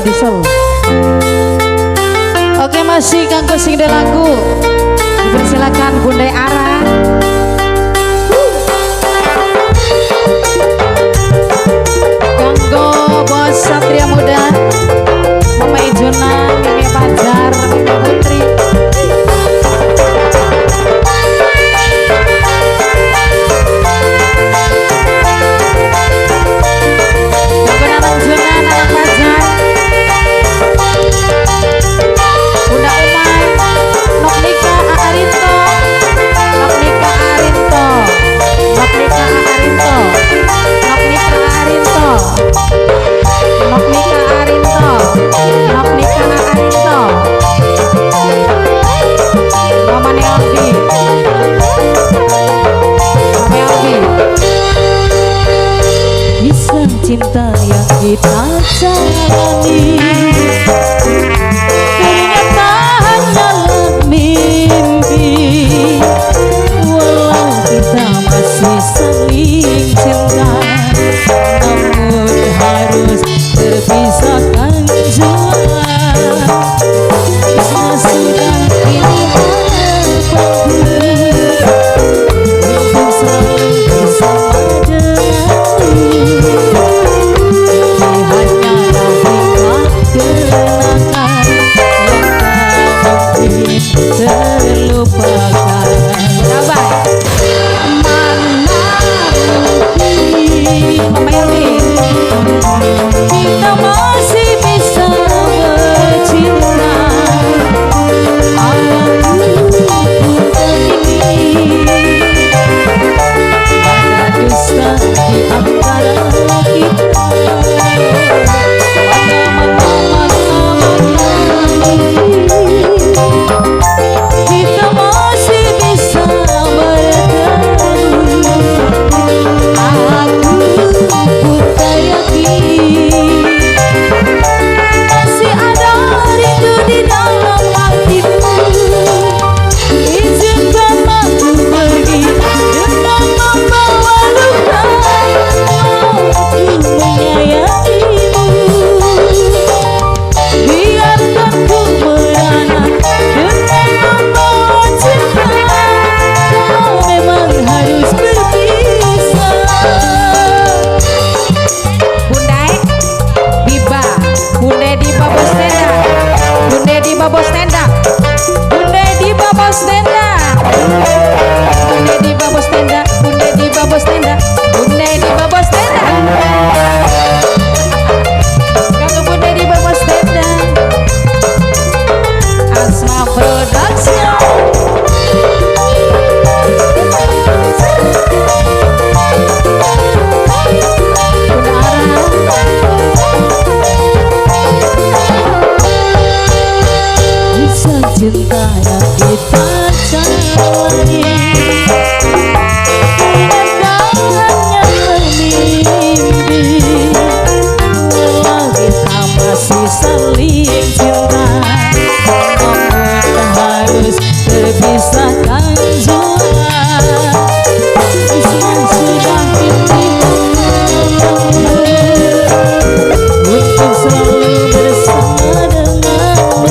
diesel. Oke, masih kanggo sing lagu. Dipersilakan Bunda Ara. Kanggo Bos Satria Muda, Mama Ijuna, Mimi Fajar, Mimi Putri. Cinta yang kita jalani ternyata hanyalah mimpi. Walau kita masih saling cinta, namun harus terpisahkan jua. Karena sudah pilihan untuk selalu bersama denganmu. Kita masih bisa bercinta. Aku begini, ada dusta di antara kita. Kita masih bisa bertemu. Aku tak yakin masih ada rindu di dalam hatimu. Izinkan aku pergi dengan membawa luka. Aku menyayangimu. Biarkan ku merana dengan membawa cinta. Kau memang harus berpisah. Bunda Diba Bos Tenda, Bunda Diba Bos Tenda, Bunda Diba Bos Tenda, Bunda Diba Bos Tenda, Bunda Diba Bos Tenda, Bunda Diba Bos Tenda. Kanggo Bunda Diba Bos Tenda, Asma Production. Cinta yang kita jalani ternyata hanyalah mimpi. Walau kita masih saling cinta, namun harus terpisahkan jua. Islam sudah pilihan untuk selalu bersama denganmu.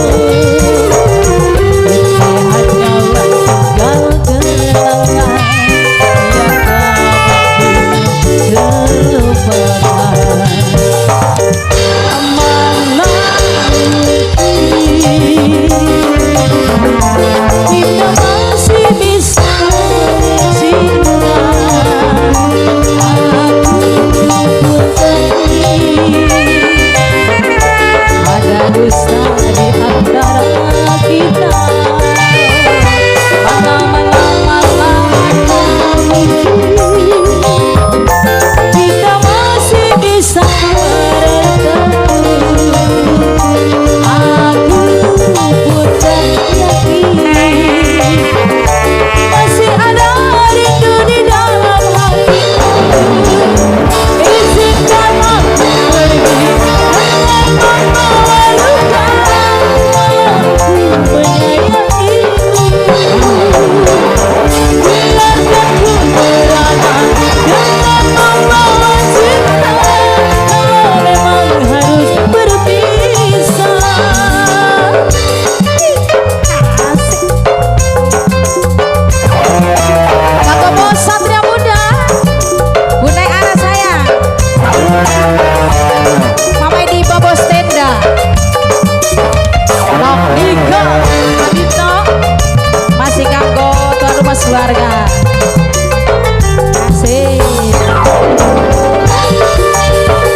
keluarga. Asik.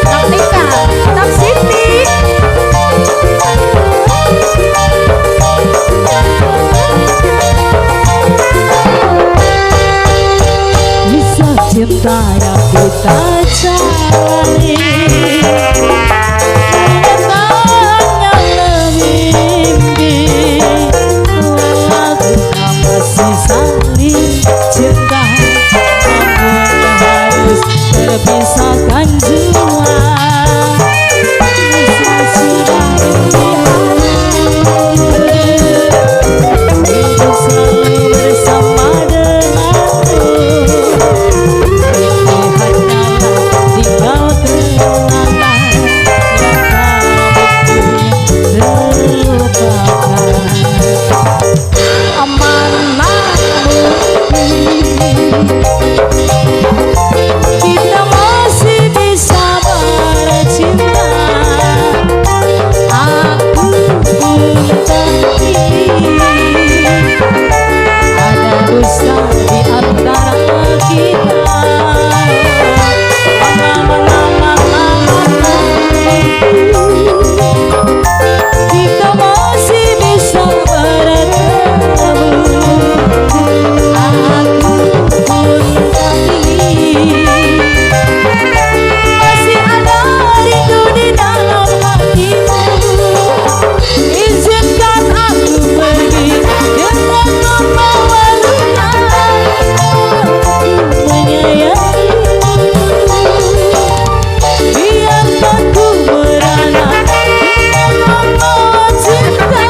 Tak Tika, tak Siti. Bisa cinta yang kita jalani, kenyataan yang lebih indah. Walau kita masih saling cinta, namun harus terpisahkan jua. Bisa sudah untuk selalu bersama denganmu. Kita masih bisa bercinta. Aku pun terpilih, ada dusta di antara kita. Kita masih bisa bertemu. Aku pun terpilih, masih ada rindu di dalam hatimu. Izinkan aku pergi dengan membawa luka, menyayangimu. Biarkan ku merana dengan membawa cinta,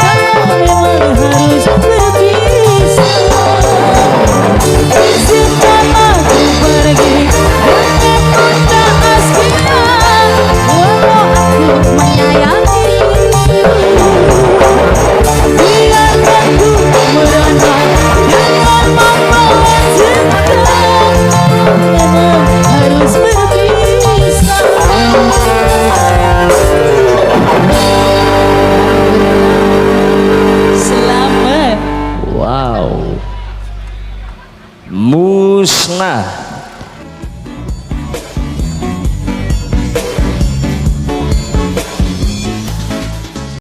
kalau memang harus berpisah. Izinkan aku pergi dengan mata asmara, walau aku menyayangimu. Biarkan ku merana dengan membawa cinta, memang harus berpisah. Selamat. Wow. Musnah.